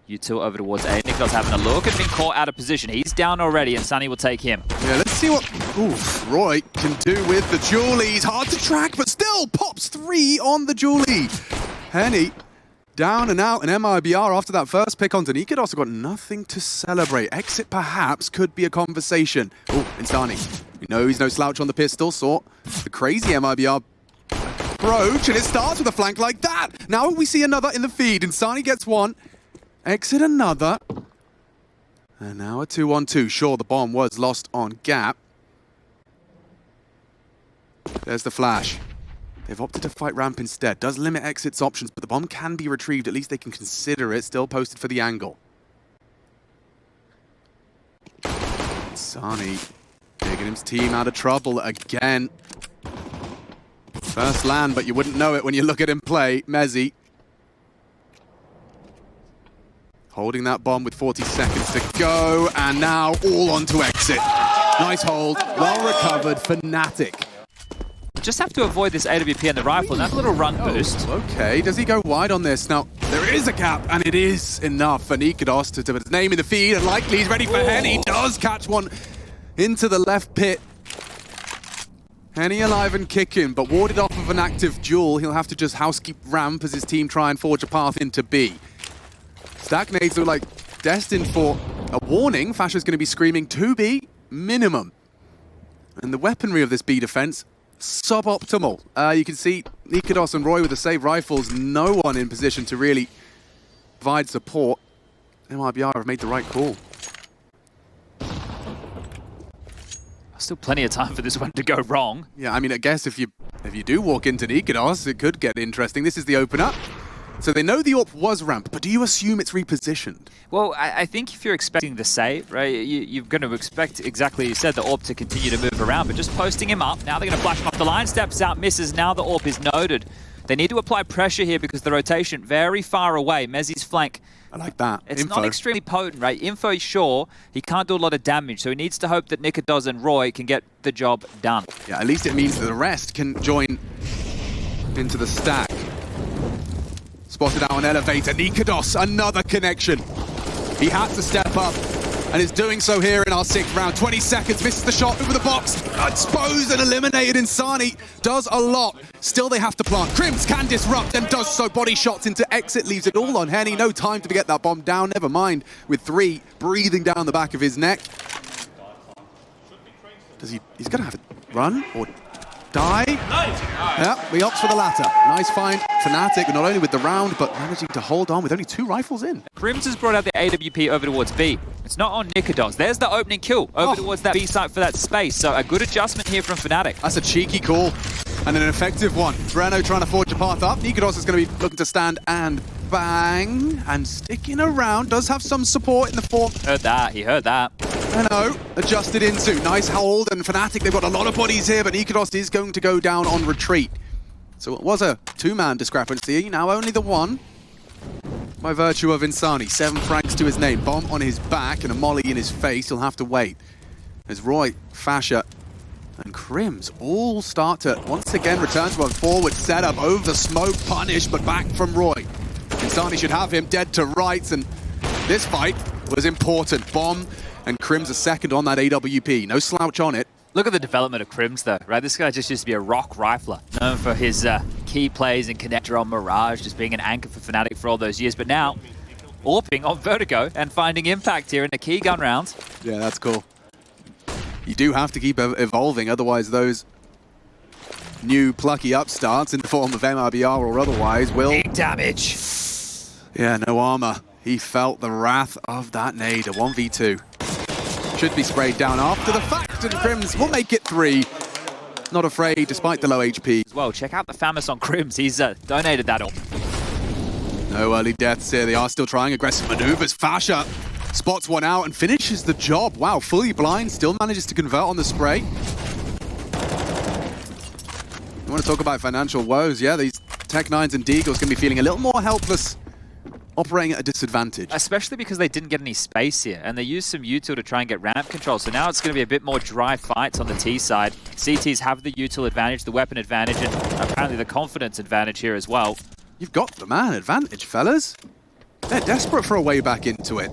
Util over towards A. Nicholas having a look and being caught out of position. He's down already, and Sunny will take him. Yeah, let's see what Roy can do with the Julie. He's hard to track, but still pops 3 on the Julie. Henny down and out, and MIBR after that first pick onto Nikados have got nothing to celebrate. Exit perhaps could be a conversation. Oh, Insani. We know he's no slouch on the pistol. Saw the crazy MIBR approach, and it starts with a flank like that. Now we see another in the feed. Insani gets one. Exit another. And now a 2-on-2. Sure, the bomb was lost on Gap. There's the flash. They've opted to fight ramp instead. Does limit Exit's options, but the bomb can be retrieved. At least they can consider it. Still posted for the angle. Sani digging his team out of trouble again. First land, but you wouldn't know it when you look at him play. Mezzi holding that bomb with 40 seconds to go, and now all onto Exit. Nice hold, well recovered for Fnatic. Just have to avoid this AWP and the rifle, and that little run boost. Okay, does he go wide on this? Now, there is a gap, and it is enough for Nikados to put his name in the feed, and likely he's ready for Henny. Does catch one into the left pit. Henny alive and kicking, but warded off of an active duel. He'll have to just housekeep ramp as his team try and forge a path into B. Stagnades look like destined for a warning. Fasha's going to be screaming 2B minimum. And the weaponry of this B defense, suboptimal. You can see Nikados and Roy with the save rifles. No one in position to really provide support. MIBR have made the right call. Still plenty of time for this one to go wrong. Yeah, I mean, I guess if you do walk into Nikados, it could get interesting. This is the opener. So they know the AWP was ramp, but do you assume it's repositioned? Well, I think if you're expecting the save, right, you're going to expect, exactly you said, the AWP to continue to move around, but just posting him up. Now they're going to flash him off the line, steps out, misses. Now the AWP is noted. They need to apply pressure here because the rotation very far away. Mezzi's flank. I like that. It's Info. not extremely potent, right? Info is sure. He can't do a lot of damage, so he needs to hope that Nikados and Roy can get the job done. Yeah, at least it means that the rest can join into the stack. Spotted out on elevator. Nikados, another connection. He had to step up and is doing so here in our 6th round. 20 seconds, misses the shot over the box. Exposed and eliminated. Insani does a lot. Still they have to plant. Crims can disrupt and does so. Body shots into Exit, leaves it all on Henny. No time to get that bomb down. Never mind with 3 breathing down the back of his neck. He's gonna have to run or die? Yeah, he opts for the latter. Nice find, Fnatic, not only with the round, but managing to hold on with only 2 rifles in. Crims has brought out the AWP over towards B. It's not on Nikados. There's the opening kill over towards that B site for that space. So a good adjustment here from Fnatic. That's a cheeky call and an effective one. Breno trying to forge a path up. Nikados is going to be looking to stand and bang. And sticking around. Does have some support in the form. Heard that. He heard that. Breno adjusted into. Nice hold. And Fnatic, they've got a lot of bodies here, but Nikados is going to go down on retreat. So it was a 2-man discrepancy. Now only the 1. By virtue of Insani. 7 francs to his name. Bomb on his back and a molly in his face. He'll have to wait. As Roy, Fasha, and Crims all start to once again return to a forward setup. Over the smoke, punished, but back from Roy. Insani should have him dead to rights, and this fight was important. Bomb and Crims a second on that AWP. No slouch on it. Look at the development of Crims, though, right? This guy just used to be a rock rifler, known for his key plays and connector on Mirage, just being an anchor for Fnatic for all those years. But now, AWPing on Vertigo and finding impact here in the key gun rounds. Yeah, that's cool. You do have to keep evolving, otherwise those new plucky upstarts in the form of MIBR or otherwise will... Big damage. Yeah, no armor. He felt the wrath of that nade, a 1v2. Should be sprayed down after the fact, and Crims will make it 3. Not afraid, despite the low HP. As well, check out the Famis on Crims. He's donated that up. No early deaths here. They are still trying aggressive maneuvers. Fasha spots one out and finishes the job. Wow, fully blind, still manages to convert on the spray. You want to talk about financial woes? Yeah, these Tech-9s and Deagles going to be feeling a little more helpless, operating at a disadvantage. Especially because they didn't get any space here, and they used some util to try and get ramp control. So now it's going to be a bit more dry fights on the T side. CTs have the util advantage, the weapon advantage, and apparently the confidence advantage here as well. You've got the man advantage, fellas. They're desperate for a way back into it.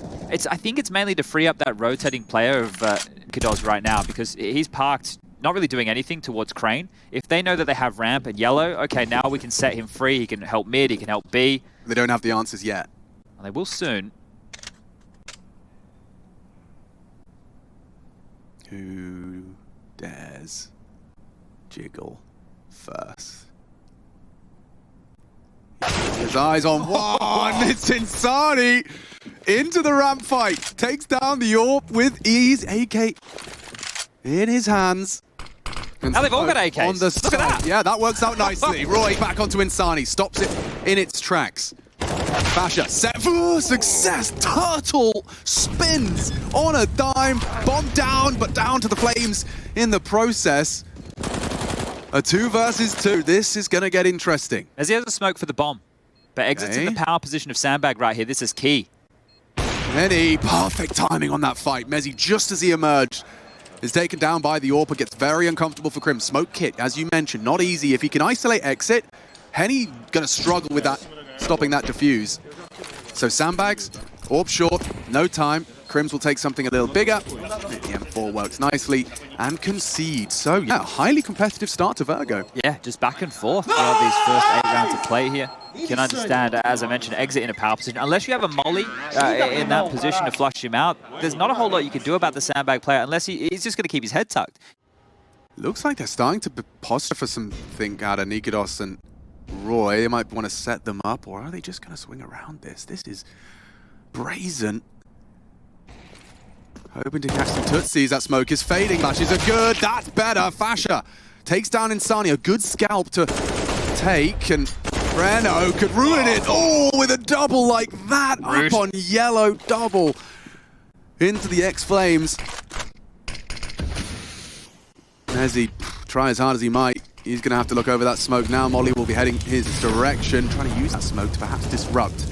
I think it's mainly to free up that rotating player of Katowice right now, because he's parked, not really doing anything towards Crane. If they know that they have ramp and yellow, okay, now we can set him free. He can help mid, he can help B. They don't have the answers yet. They will soon. Who dares jiggle first? His eyes on one. It's Insani into the ramp fight. Takes down the AWP with ease. AK in his hands. Now they've all got AKs. On the Look side. at that. Yeah, that works out nicely. Roy back onto Insani. Stops it in its tracks. Fasha set for success. Turtle spins on a dime. Bomb down, but down to the flames in the process. A 2 versus 2. This is going to get interesting. As he has a smoke for the bomb, but exits in the power position of Sandbag right here. This is key. Henny, perfect timing on that fight. Mezzy, just as he emerged, is taken down by the AWP. Gets very uncomfortable for Crim. Smoke kit, as you mentioned, not easy. If he can isolate exit, Henny going to struggle with that, stopping that defuse. So Sandbags, AWP short, no time. Crims will take something a little bigger. The M4 works nicely and concedes. So yeah, highly competitive start to Virgo. Yeah, just back and forth throughout these first 8 rounds of play here. You can understand, as I mentioned, exit in a power position. Unless you have a molly in that position to flush him out, there's not a whole lot you can do about the Sandbag player unless he's just going to keep his head tucked. Looks like they're starting to posture for something out of Nikados and Roy. They might want to set them up, or are they just going to swing around this? This is brazen. Hoping to catch some tootsies. That smoke is fading. Flashes are good. That's better. Fasha takes down Insani. A good scalp to take, and Breno could ruin it. Oh, with a double like that. Rude. Up on yellow, double into the X-Flames. Mezzy, try as hard as he might. He's going to have to look over that smoke now. Molly will be heading his direction, trying to use that smoke to perhaps disrupt.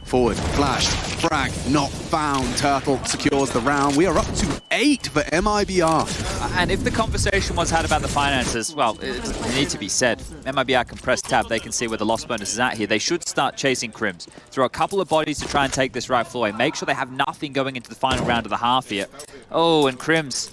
Forward, flash, frag, not found. Turtle secures the round. We are up to 8 for MIBR. And if the conversation was had about the finances, well, it needs to be said. MIBR can press tab, they can see where the loss bonus is at here. They should start chasing Crims. Throw a couple of bodies to try and take this rightful away. Make sure they have nothing going into the final round of the half here. Oh, and Crims,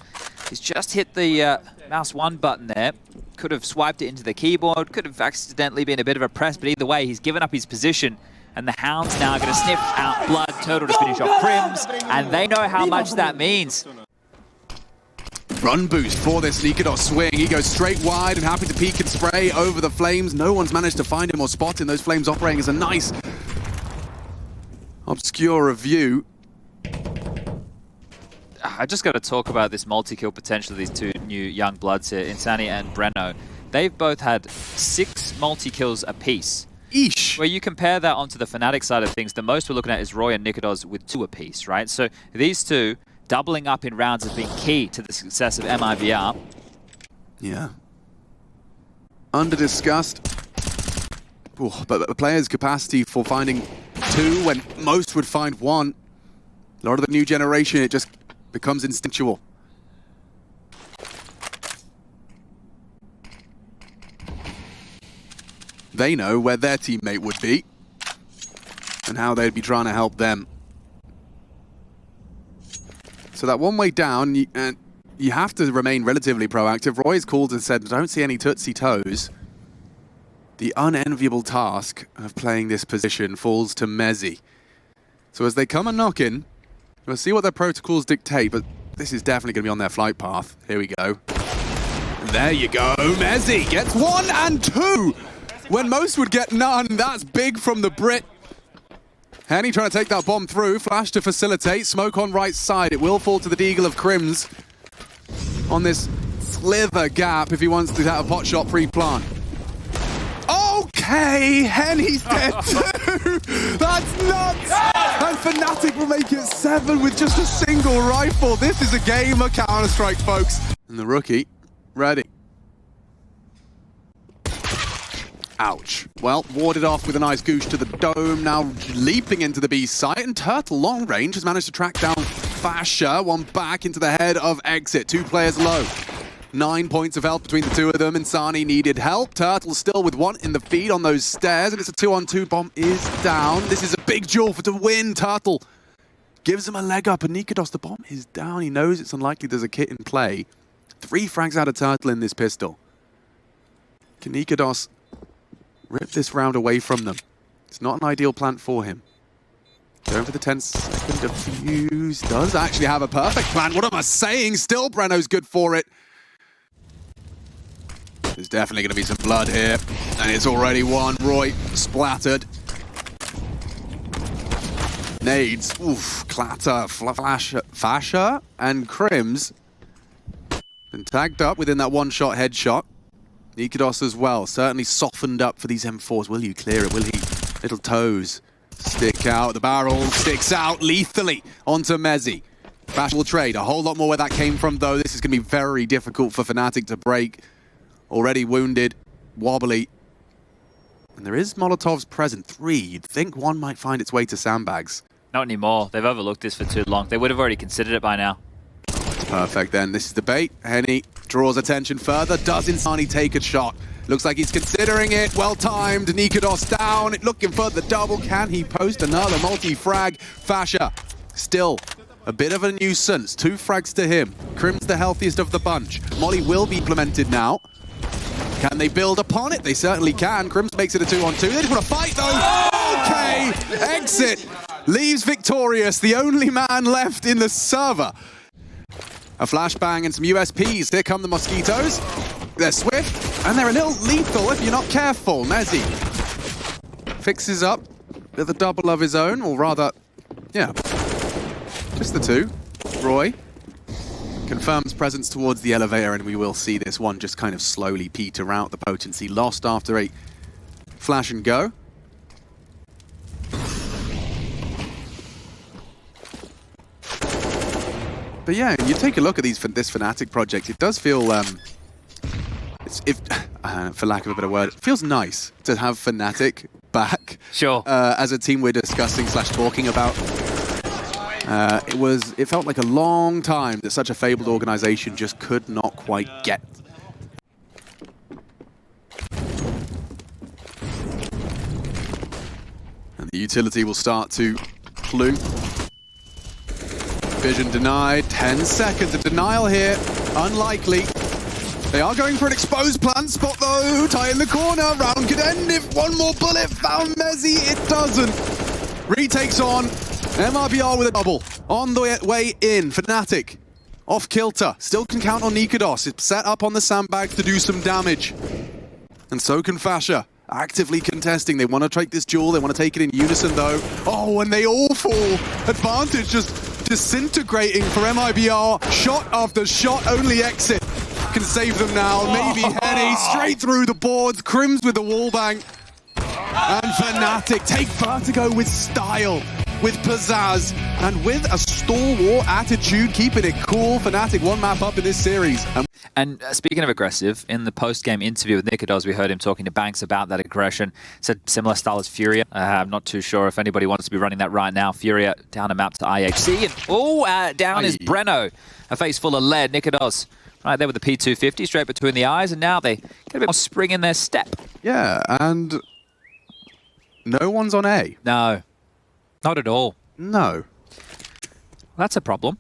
he's just hit the mouse 1 button there. Could have swiped it into the keyboard, could have accidentally been a bit of a press, but either way, he's given up his position. And the Hound's now going to sniff out blood. Turtle to finish off Crims, and they know how much that means. Run boost for this Nikados swing. He goes straight wide and happy to peek and spray over the flames. No one's managed to find him or spot him. Those flames operating as a nice obscure view. I just got to talk about this multi-kill potential of these 2 new young bloods here, Insani and Breno. They've both had 6 multi-kills apiece. Eesh. Where you compare that onto the Fnatic side of things, the most we're looking at is Roy and Nikados with 2 apiece, right? So these 2 doubling up in rounds has been key to the success of MIBR. Yeah. Under discussed. Ooh, but the player's capacity for finding 2 when most would find 1. A lot of the new generation, it just becomes instinctual. They know where their teammate would be and how they'd be trying to help them. So that one way down, you have to remain relatively proactive. Roy's called and said, don't see any tootsie toes. The unenviable task of playing this position falls to Mezzy. So as they come and knock in, we'll see what their protocols dictate, but this is definitely going to be on their flight path. Here we go. There you go. Mezzy gets 1 and 2. When most would get none. That's big from the Brit. Henny trying to take that bomb through. Flash to facilitate. Smoke on right side. It will fall to the Deagle of Crims on this slither gap if he wants to have a pot shot pre-plant. Okay, Henny's dead too. That's nuts. And Fnatic will make it 7 with just a single rifle. This is a game of Counter-Strike, folks. And the rookie, ready. Ouch. Well, warded off with a nice goosh to the dome, now leaping into the B site, and Turtle, long range, has managed to track down Fasha, 1 back into the head of Exit. 2 players low. 9 points of health between the two of them. Insani needed help. Turtle still with one in the feed on those stairs, and it's a 2-on-2. Bomb is down. This is a big duel for to win. Turtle gives him a leg up, and Nikados, the bomb is down. He knows it's unlikely there's a kit in play. 3 frags out of Turtle in this pistol. Can Nikados rip this round away from them? It's not an ideal plant for him. Going for the 10-second defuse. Does actually have a perfect plan. What am I saying? Still, Breno's good for it. There's definitely going to be some blood here. And it's already one. Roy splattered. Nades. Oof. Clatter. Fasher and Crims. Been tagged up within that one-shot headshot. Nikados as well. Certainly softened up for these M4s. Will you clear it? Will he? Little toes. Stick out. The barrel sticks out lethally onto Mezzi. Bash will trade. A whole lot more where that came from, though. This is going to be very difficult for Fnatic to break. Already wounded, wobbly. And there is Molotovs present. 3. You'd think one might find its way to sandbags. Not anymore. They've overlooked this for too long. They would have already considered it by now. Perfect then. This is the bait. Henny draws attention further. Does Insani take a shot? Looks like he's considering it. Well timed. Nikados down. Looking for the double. Can he post another multi-frag? Fasher still a bit of a nuisance. 2 frags to him. Crim's the healthiest of the bunch. Molly will be implemented now. Can they build upon it? They certainly can. Crims makes it a 2-on-2. They just want to fight though. Okay. Exit leaves victorious. The only man left in the server. A flashbang and some USPs. Here come the Mosquitoes. They're swift, and they're a little lethal if you're not careful. Mezzi fixes up with a double of his own, or rather, yeah, just the 2. Roy confirms presence towards the elevator, and we will see this one just kind of slowly peter out. The potency lost after a flash and go. But yeah, you take a look at this Fnatic project, it does feel, for lack of a better word, it feels nice to have Fnatic back. Sure. As a team we're discussing / talking about. It felt like a long time that such a fabled organization just could not quite get. And the utility will start to plume. Vision denied. 10 seconds of denial here. Unlikely. They are going for an exposed plant spot though. Tie in the corner. Round could end if one more bullet found Mezzi. It doesn't. Retakes on. MIBR with a double. On the way in. Fnatic. Off kilter. Still can count on Nikados. It's set up on the sandbag to do some damage. And so can Fasher. Actively contesting. They want to take this duel. They want to take it in unison though. Oh, and they all fall. Advantage just disintegrating for MIBR. Shot after shot. Only exit can save them now. Maybe Henny straight through the boards. Crims with the wallbang. And Fnatic take Vertigo with style, with pizzazz, and with a stalwart attitude, keeping it cool. Fnatic 1 map up in this series. And speaking of aggressive, in the post-game interview with Nikados, we heard him talking to Banks about that aggression. Said similar style as Furia. I'm not too sure if anybody wants to be running that right now. Furia down a map to IHC. And down is Breno. A face full of lead. Nikados right there with the P250 straight between the eyes. And now they get a bit more spring in their step. Yeah, and no one's on A. No, not at all. No. That's a problem.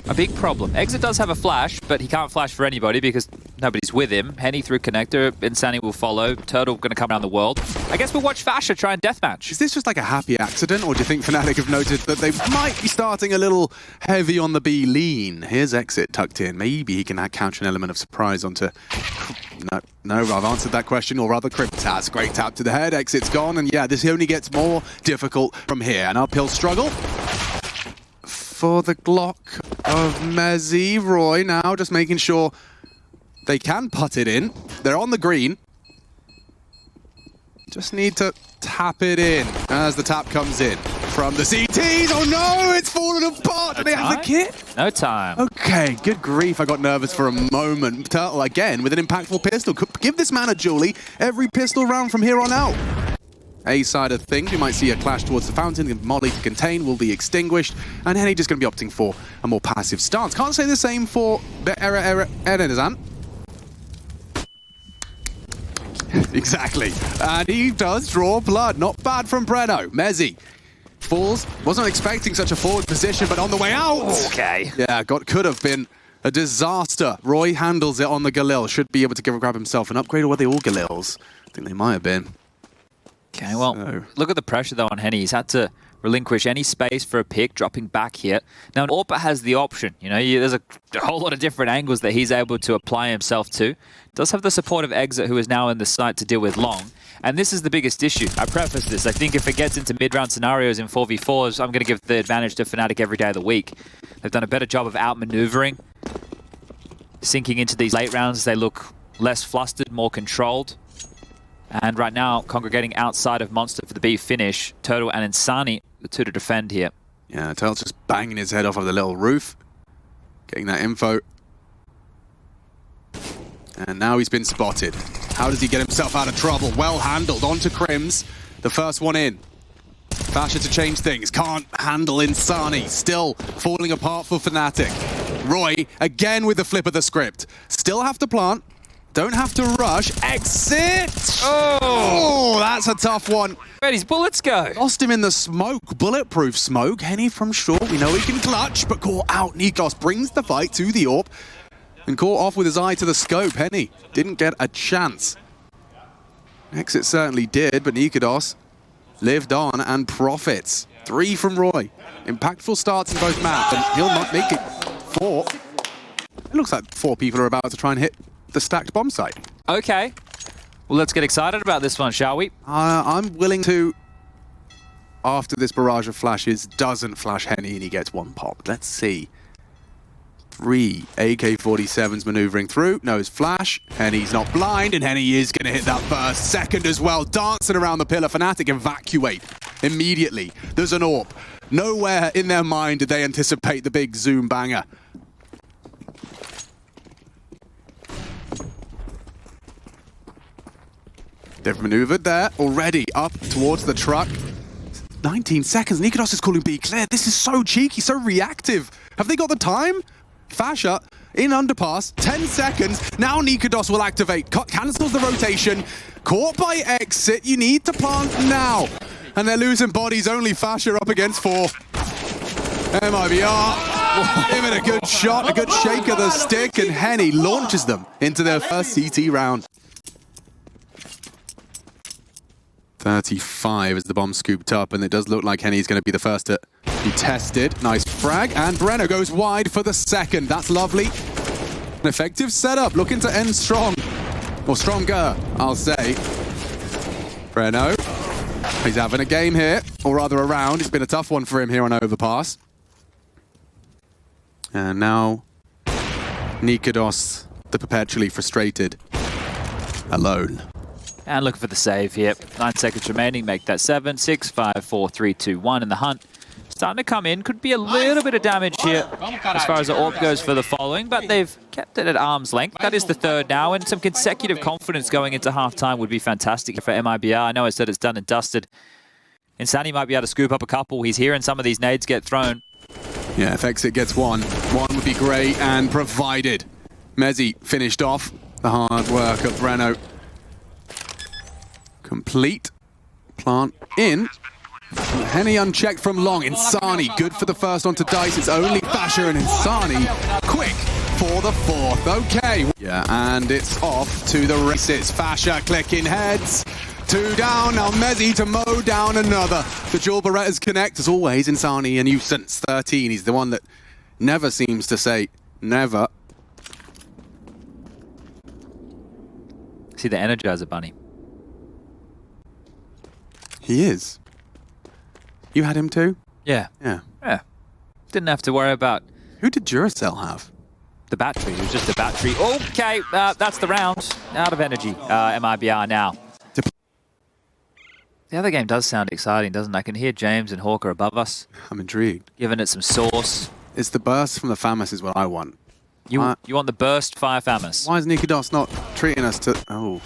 A big problem. Exit does have a flash, but he can't flash for anybody because nobody's with him. Henny through connector, Insani will follow. Turtle going to come around the world. I guess we'll watch Fasher try and deathmatch. Is this just like a happy accident, or do you think Fnatic have noted that they might be starting a little heavy on the B lean? Here's Exit tucked in. Maybe he can counter an element of surprise onto... No, I've answered that question, or rather Crypt has. Great tap to the head, Exit's gone, and yeah, this only gets more difficult from here. An uphill struggle for the Glock of Mezzi. Roy now just making sure they can putt it in. They're on the green. Just need to tap it in as the tap comes in from the CTs. Oh no, it's fallen apart. Do they have the kit? No time. Okay, good grief. I got nervous for a moment. Turtle again with an impactful pistol. Could give this man a Julie every pistol round from here on out. A side of things. We might see a clash towards the fountain. Molly to contain will be extinguished. And Henny just going to be opting for a more passive stance. Can't say the same for Erenizan. Exactly. And he does draw blood. Not bad from Breno. Mezzi falls. Wasn't expecting such a forward position, but on the way out. Okay. Yeah, could have been a disaster. Roy handles it on the Galil. Should be able to grab himself an upgrade, or were they all Galils? I think they might have been. Okay, well, look at the pressure, though, on Henny. He's had to relinquish any space for a pick, dropping back here. Now, Orpa has the option. You know, there's a whole lot of different angles that he's able to apply himself to. Does have the support of Exit, who is now in the site to deal with Long. And this is the biggest issue. I preface this. I think if it gets into mid-round scenarios in 4v4s, I'm going to give the advantage to Fnatic every day of the week. They've done a better job of out-maneuvering. Sinking into these late rounds, they look less flustered, more controlled. And right now, congregating outside of Monster for the B finish, Turtle and Insani, the two to defend here. Yeah, Turtle's just banging his head off of the little roof. Getting that info. And now he's been spotted. How does he get himself out of trouble? Well handled, onto Crims. The first one in. Fasher to change things, can't handle Insani. Still falling apart for Fnatic. Roy, again with the flip of the script. Still have to plant. Don't have to rush. Exit! Oh, that's a tough one. Where'd his bullets go? Lost him in the smoke. Bulletproof smoke. Henny from short. We know he can clutch, but caught out. Nikos brings the fight to the AWP and caught off with his eye to the scope. Henny didn't get a chance. Exit certainly did, but Nikodos lived on and profits. 3 from Roy. Impactful starts in both maps, and he'll not make it 4. It looks like 4 people are about to try and hit the stacked bomb site. Okay. Well, let's get excited about this one, shall we? I'm willing to, after this barrage of flashes, doesn't flash Henny and he gets 1 pop. Let's see. 3 AK-47s maneuvering through. Knows flash. Henny's not blind, and Henny is going to hit that first. Second as well. Dancing around the pillar. Fnatic evacuate immediately. There's an AWP. Nowhere in their mind did they anticipate the big zoom banger. They've maneuvered there already, up towards the truck. 19 seconds. Nikodos is calling B clear. This is so cheeky, so reactive. Have they got the time? Fasher in underpass, 10 seconds. Now Nikodos will activate. Cancels the rotation. Caught by Exit. You need to plant now. And they're losing bodies. Only Fasher up against 4. MIBR. Give it a good shot, a good shake of the stick, and Henny launches them into their first CT round. 35 as the bomb scooped up, and it does look like Henny's going to be the first to be tested. Nice frag, and Breno goes wide for the second. That's lovely. An effective setup, looking to end strong. Or stronger, I'll say. Breno, he's having a game here, or rather a round. It's been a tough one for him here on Overpass. And now, Nikodos, the perpetually frustrated, alone. And looking for the save here. 9 seconds remaining. Make that 7, 6, 5, 4, 3, 2, 1. And the hunt starting to come in. Could be a little bit of damage here as far as the AWP goes for the following, but they've kept it at arm's length. That is the third now, and some consecutive confidence going into halftime would be fantastic for MIBR. I know I said it's done and dusted. Insani might be able to scoop up a couple. He's hearing some of these nades get thrown. Yeah, if Exit gets 1 would be great, and provided. Mezzi finished off the hard work of Breno. Complete. Plant in. Henny unchecked from Long. Insani good for the first onto Dice. It's only Fasher and Insani quick for the 4th. Okay. Yeah, and it's off to the races. Fasher clicking heads. 2 down. Now Mezzi to mow down another. The dual Berettas connect. As always, Insani a nuisance. 13. He's the one that never seems to say never. See the Energizer Bunny. He is. You had him too? Yeah. Yeah. Didn't have to worry about... Who did Duracell have? The battery. It was just a battery. Okay, that's the round. Out of energy. MIBR now. The other game does sound exciting, doesn't it? I can hear James and Hawker above us. I'm intrigued. Giving it some sauce. It's the burst from the FAMAS is what I want. You want the burst fire FAMAS? Why is Nikodos not treating us to... Oh.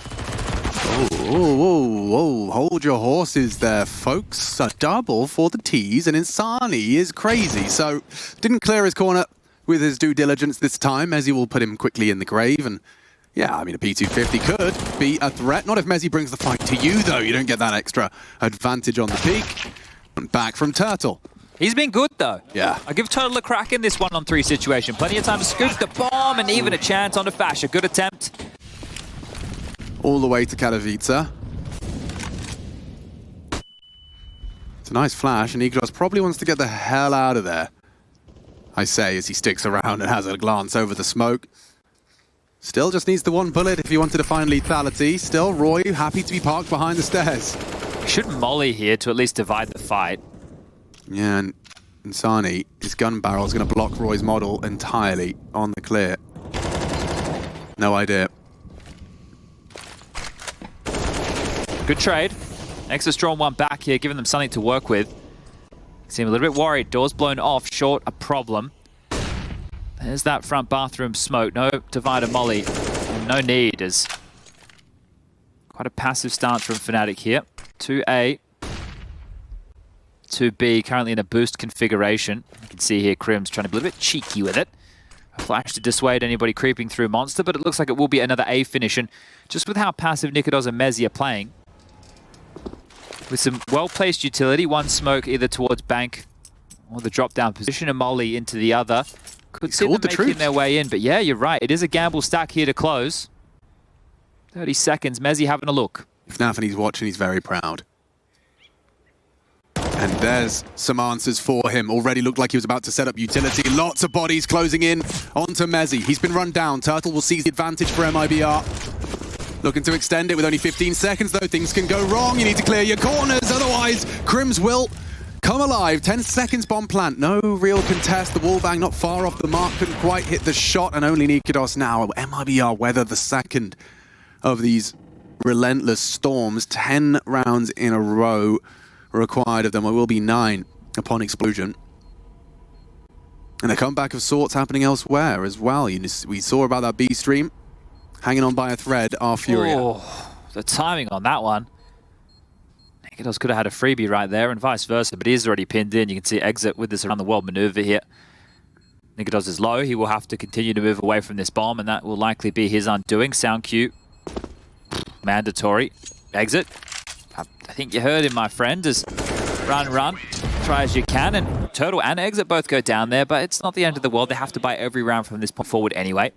Whoa, hold your horses there, folks. A double for the tees, and Insani is crazy. So, didn't clear his corner with his due diligence this time. Mezzi will put him quickly in the grave, and yeah, I mean, a P250 could be a threat. Not if Mezzi brings the fight to you, though. You don't get that extra advantage on the peak. Back from Turtle. He's been good, though. Yeah. I give Turtle a crack in this 1-on-3 situation. Plenty of time to scoop the bomb, and even a chance on the Fash. A good attempt. All the way to Katowice. It's a nice flash, and Igros probably wants to get the hell out of there. I say as he sticks around and has a glance over the smoke. Still just needs the one bullet if he wanted to find lethality. Still, Roy happy to be parked behind the stairs. Should molly here to at least divide the fight. Yeah, and Insani, his gun barrel is going to block Roy's model entirely on the clear. No idea. Good trade. Nexus drawn one back here, giving them something to work with. Seem a little bit worried. Doors blown off, short a problem. There's that front bathroom smoke. No divider molly. And no need, as quite a passive stance from Fnatic here. 2A. 2B currently in a boost configuration. You can see here Crim's trying to be a little bit cheeky with it. A flash to dissuade anybody creeping through Monster, but it looks like it will be another A finish. And just with how passive Nikodos and Mezzi are playing, with some well-placed utility, one smoke either towards bank or the drop-down position, and molly into the other. Could see them making their way in, but yeah, you're right. It is a gamble stack here to close. 30 seconds, Mezzi having a look. If Nathany's watching, he's very proud. And there's some answers for him. Already looked like he was about to set up utility. Lots of bodies closing in onto Mezzi. He's been run down. Turtle will seize the advantage for MIBR. Looking to extend it with only 15 seconds, though. Things can go wrong. You need to clear your corners. Otherwise, Crims will come alive. 10 seconds bomb plant. No real contest. The wallbang not far off the mark. Couldn't quite hit the shot. And only Nikodos now. MIBR weather the second of these relentless storms. 10 rounds in a row required of them. There will be 9 upon explosion. And a comeback of sorts happening elsewhere as well. We saw about that B stream. Hanging on by a thread, our Furia. Oh, the timing on that one. Nikodos could have had a freebie right there and vice versa, but he is already pinned in. You can see exit with this around the world maneuver here. Nikodos is low. He will have to continue to move away from this bomb, and that will likely be his undoing. Sound cue. Mandatory. Exit. I think you heard him, my friend. Just run. Try as you can, and Turtle and Exit both go down there, but it's not the end of the world. They have to buy every round from this point forward anyway.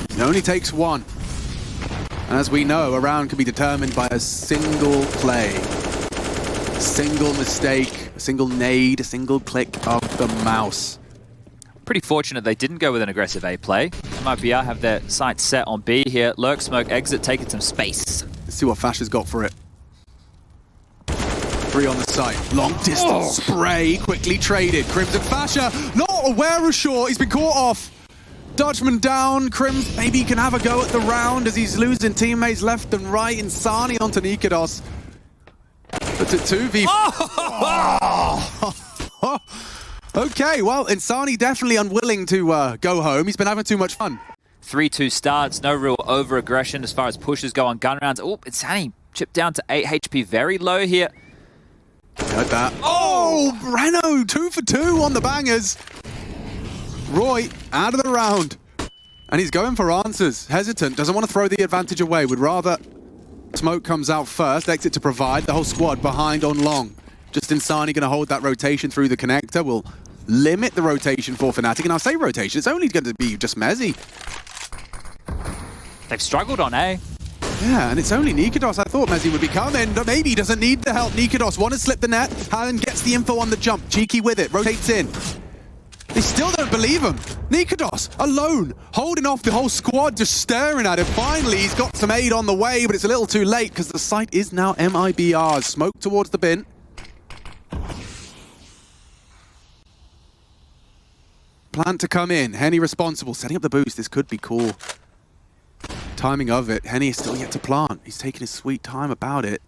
It only takes one. And as we know, a round can be determined by a single play. A single mistake, a single nade, a single click of the mouse. Pretty fortunate they didn't go with an aggressive A play. MIBR have their sights set on B here. Lurk, smoke, exit, taking some space. Let's see what Fash has got for it. 3 on the site. Long distance spray, quickly traded. Crimson Fasher, not aware of short. He's been caught off. Dutchman down. Crims maybe can have a go at the round as he's losing teammates left and right. Insani onto Nikodos. But to 2v. Okay, well, Insani definitely unwilling to go home. He's been having too much fun. 3-2 starts, no real over-aggression as far as pushes go on gun rounds. Oh, Insani chipped down to 8 HP, very low here. Heard that. Oh, Breno, 2 for 2 on the bangers. Roy out of the round. And he's going for answers. Hesitant, doesn't want to throw the advantage away. Would rather smoke comes out first, exit to provide. The whole squad behind on long. Just Insani going to hold that rotation through the connector. Will limit the rotation for Fnatic. And I'll say rotation, it's only going to be just Mezzi. They've struggled on A. Yeah, and it's only Nikodos. I thought Mezzi would be coming, but maybe he doesn't need the help. Nikodos want to slip the net. Hallen gets the info on the jump. Cheeky with it, rotates in. They still don't believe him. Nikodos, alone, holding off the whole squad, just staring at him. Finally, he's got some aid on the way, but it's a little too late because the site is now MIBR's. Smoke towards the bin. Plant to come in. Henny responsible. Setting up the boost. This could be cool. Timing of it. Henny is still yet to plant. He's taking his sweet time about it.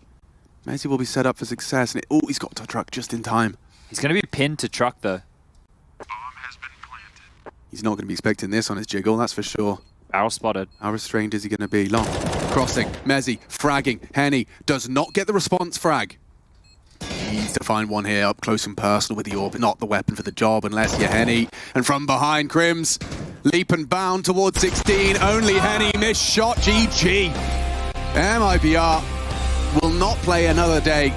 Mezzi will be set up for success. And he's got to truck just in time. He's going to be pinned to truck, though. He's not going to be expecting this on his jiggle, that's for sure. Barrel spotted. How restrained is he going to be? Long, crossing, Mezzy, fragging, Henny does not get the response frag. Needs to find one here up close and personal with the orb, not the weapon for the job unless you're Henny. And from behind, Crims, leap and bound towards 16, only Henny, missed shot, GG. MIBR will not play another day